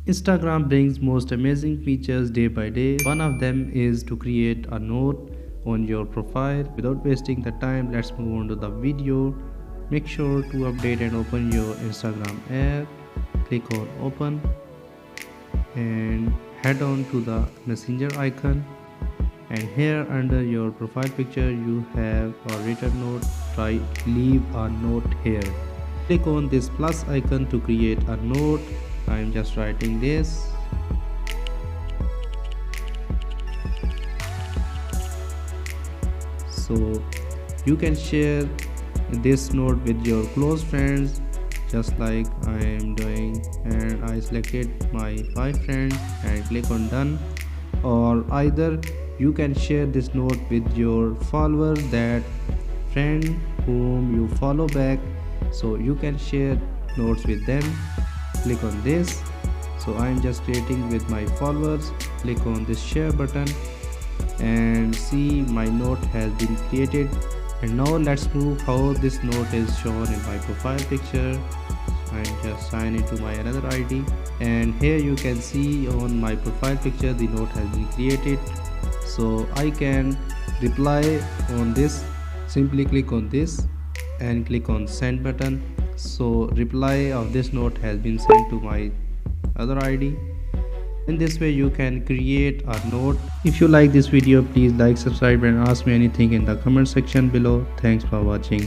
Instagram brings most amazing features day by day. One of them is to create a note on your profile. Without wasting the time, let's move on to the video. Make sure to update and open your Instagram app. Click on open and head on to the messenger icon, and here under your profile picture you have a written note. Try leave a note here. Click on this plus icon to create a note. I am just writing this. So you can share this note with your close friends, just like I am doing, and I selected my 5 friends and click on done. Or either you can share this note with your followers, that friend whom you follow back, so you can share notes with them. Click on this. So I am just creating with my followers. Click on this share button and see my note has been created. And now let's move how this note is shown in my profile picture. I'm just sign into my another ID, and here you can see on my profile picture the note has been created. So I can reply on this. Simply click on this and click on send button. So reply of this note has been sent to my other ID. In this way you can create a note. If you like this video, please like, subscribe and ask me anything in the comment section below. Thanks for watching.